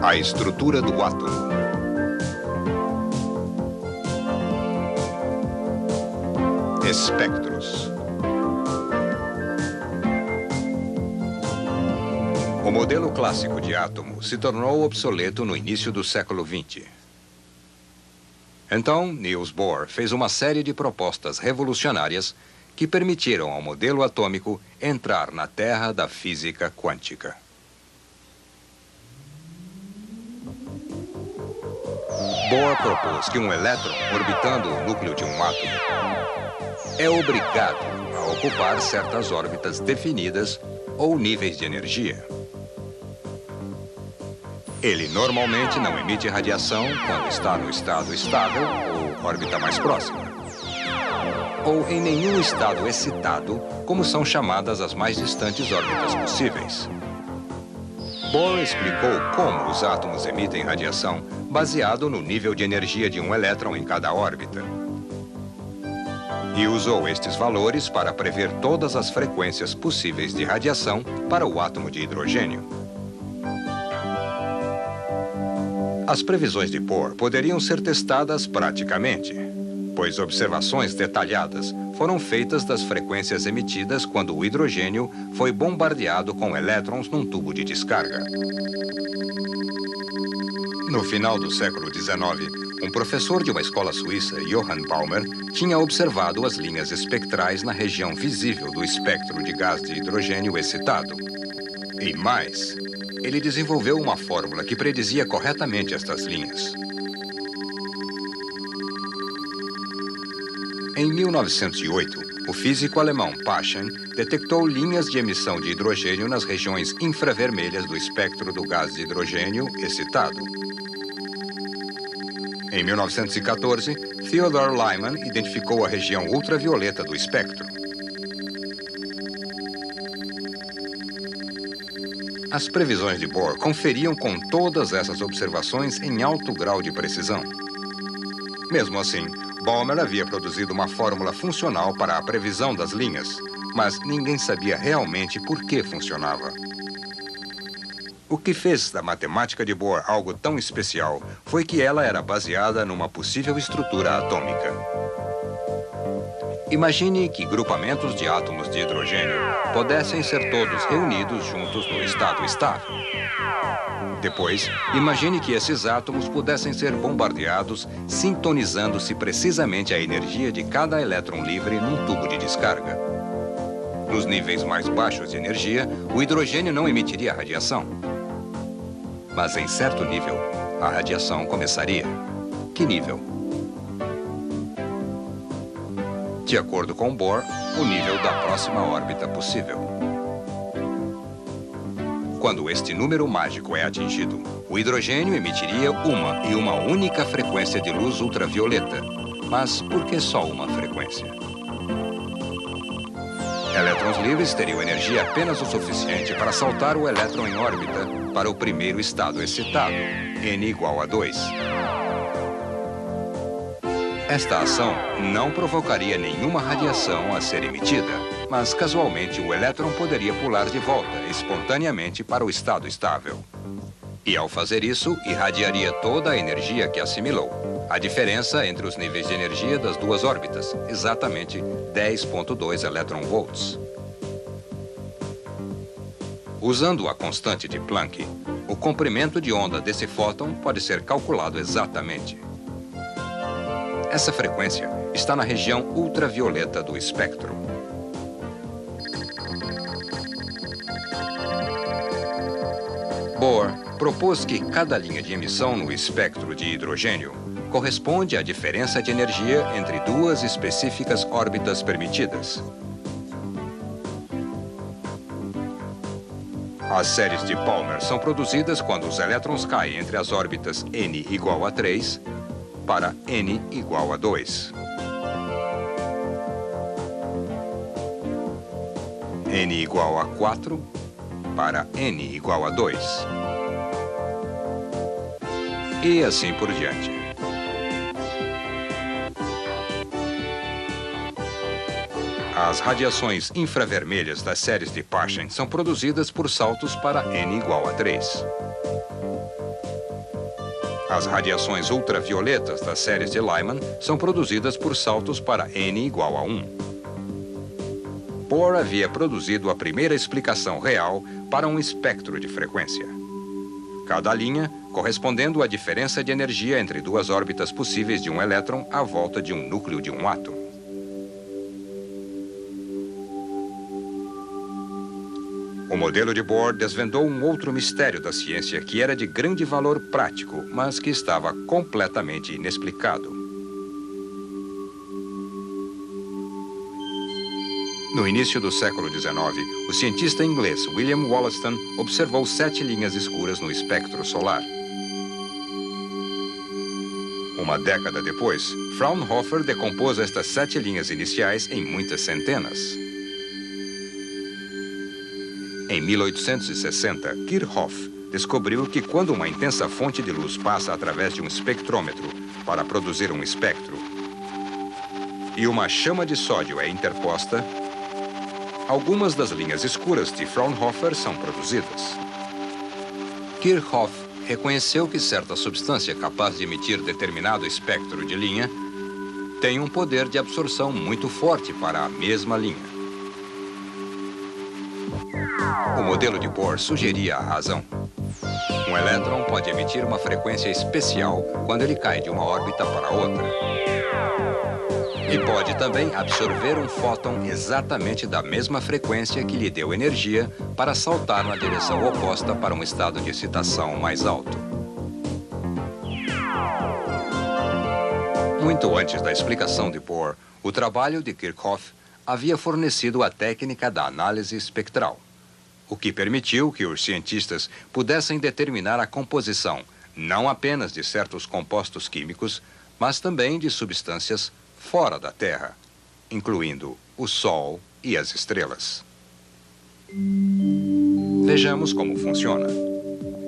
A estrutura do átomo. Espectros. O modelo clássico de átomo se tornou obsoleto no início do século XX. Então, Niels Bohr fez uma série de propostas revolucionárias que permitiram ao modelo atômico entrar na terra da física quântica. Bohr propôs que um elétron orbitando o núcleo de um átomo é obrigado a ocupar certas órbitas definidas ou níveis de energia. Ele normalmente não emite radiação quando está no estado estável ou órbita mais próxima, ou em nenhum estado excitado, como são chamadas as mais distantes órbitas possíveis. Bohr explicou como os átomos emitem radiação baseado no nível de energia de um elétron em cada órbita. E usou estes valores para prever todas as frequências possíveis de radiação para o átomo de hidrogênio. As previsões de Bohr poderiam ser testadas praticamente, pois observações detalhadas foram feitas das frequências emitidas quando o hidrogênio foi bombardeado com elétrons num tubo de descarga. No final do século XIX, um professor de uma escola suíça, Johann Balmer, tinha observado as linhas espectrais na região visível do espectro de gás de hidrogênio excitado. E mais, ele desenvolveu uma fórmula que predizia corretamente estas linhas. Em 1908, o físico alemão Paschen detectou linhas de emissão de hidrogênio nas regiões infravermelhas do espectro do gás de hidrogênio excitado. Em 1914, Theodor Lyman identificou a região ultravioleta do espectro. As previsões de Bohr conferiam com todas essas observações em alto grau de precisão. Mesmo assim, Balmer havia produzido uma fórmula funcional para a previsão das linhas, mas ninguém sabia realmente por que funcionava. O que fez da matemática de Bohr algo tão especial foi que ela era baseada numa possível estrutura atômica. Imagine que grupamentos de átomos de hidrogênio pudessem ser todos reunidos juntos no estado estável. Depois, imagine que esses átomos pudessem ser bombardeados, sintonizando-se precisamente à energia de cada elétron livre num tubo de descarga. Nos níveis mais baixos de energia, o hidrogênio não emitiria radiação. Mas em certo nível, a radiação começaria. Que nível? De acordo com Bohr, o nível da próxima órbita possível. Quando este número mágico é atingido, o hidrogênio emitiria uma única frequência de luz ultravioleta. Mas por que só uma frequência? Elétrons livres teriam energia apenas o suficiente para saltar o elétron em órbita para o primeiro estado excitado, n igual a 2. Esta ação não provocaria nenhuma radiação a ser emitida, mas casualmente o elétron poderia pular de volta espontaneamente para o estado estável. E ao fazer isso, irradiaria toda a energia que assimilou. A diferença entre os níveis de energia das duas órbitas, exatamente 10,2 elétron-volts. Usando a constante de Planck, o comprimento de onda desse fóton pode ser calculado exatamente. Essa frequência está na região ultravioleta do espectro. Bohr propôs que cada linha de emissão no espectro de hidrogênio corresponde à diferença de energia entre duas específicas órbitas permitidas. As séries de Balmer são produzidas quando os elétrons caem entre as órbitas n igual a 3 para n igual a 2. N igual a 4 para n igual a 2. E assim por diante. As radiações infravermelhas das séries de Paschen são produzidas por saltos para n igual a 3. As radiações ultravioletas das séries de Lyman são produzidas por saltos para n igual a 1. Bohr havia produzido a primeira explicação real para um espectro de frequência. Cada linha correspondendo à diferença de energia entre duas órbitas possíveis de um elétron à volta de um núcleo de um átomo. O modelo de Bohr desvendou um outro mistério da ciência que era de grande valor prático, mas que estava completamente inexplicado. No início do século XIX, o cientista inglês William Wollaston observou 7 linhas escuras no espectro solar. Uma década depois, Fraunhofer decompôs estas 7 linhas iniciais em muitas centenas. Em 1860, Kirchhoff descobriu que quando uma intensa fonte de luz passa através de um espectrômetro para produzir um espectro e uma chama de sódio é interposta, algumas das linhas escuras de Fraunhofer são produzidas. Kirchhoff reconheceu que certa substância capaz de emitir determinado espectro de linha tem um poder de absorção muito forte para a mesma linha. O modelo de Bohr sugeria a razão. Um elétron pode emitir uma frequência especial quando ele cai de uma órbita para outra. E pode também absorver um fóton exatamente da mesma frequência que lhe deu energia para saltar na direção oposta para um estado de excitação mais alto. Muito antes da explicação de Bohr, o trabalho de Kirchhoff havia fornecido a técnica da análise espectral, o que permitiu que os cientistas pudessem determinar a composição não apenas de certos compostos químicos, mas também de substâncias fora da Terra, incluindo o Sol e as estrelas. Vejamos como funciona.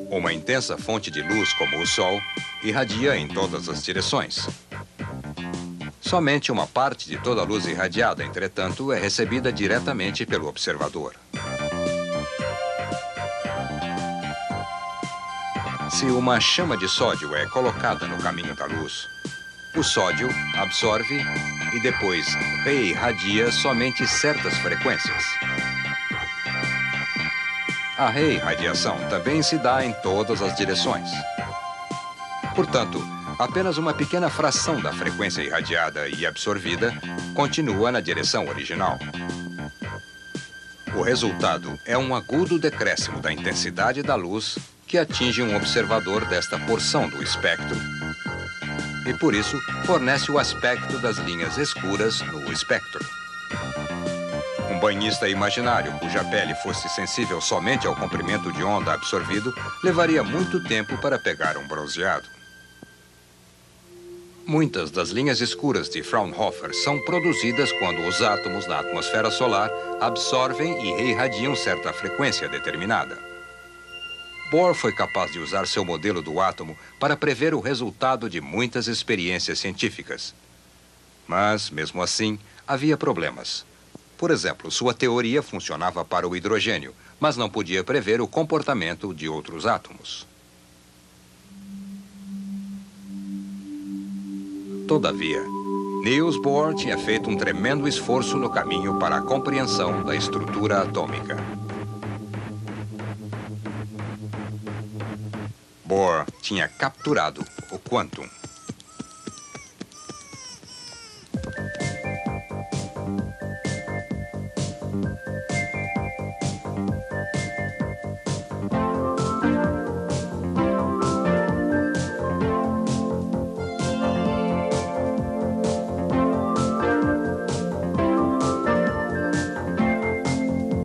Uma intensa fonte de luz como o Sol irradia em todas as direções. Somente uma parte de toda a luz irradiada, entretanto, é recebida diretamente pelo observador. Se uma chama de sódio é colocada no caminho da luz, o sódio absorve e depois reirradia somente certas frequências. A reirradiação também se dá em todas as direções. Portanto, apenas uma pequena fração da frequência irradiada e absorvida continua na direção original. O resultado é um agudo decréscimo da intensidade da luz que atinge um observador desta porção do espectro e, por isso, fornece o aspecto das linhas escuras no espectro. Um banhista imaginário cuja pele fosse sensível somente ao comprimento de onda absorvido levaria muito tempo para pegar um bronzeado. Muitas das linhas escuras de Fraunhofer são produzidas quando os átomos na atmosfera solar absorvem e reirradiam certa frequência determinada. Bohr foi capaz de usar seu modelo do átomo para prever o resultado de muitas experiências científicas. Mas, mesmo assim, havia problemas. Por exemplo, sua teoria funcionava para o hidrogênio, mas não podia prever o comportamento de outros átomos. Todavia, Niels Bohr tinha feito um tremendo esforço no caminho para a compreensão da estrutura atômica. Bohr tinha capturado o quantum.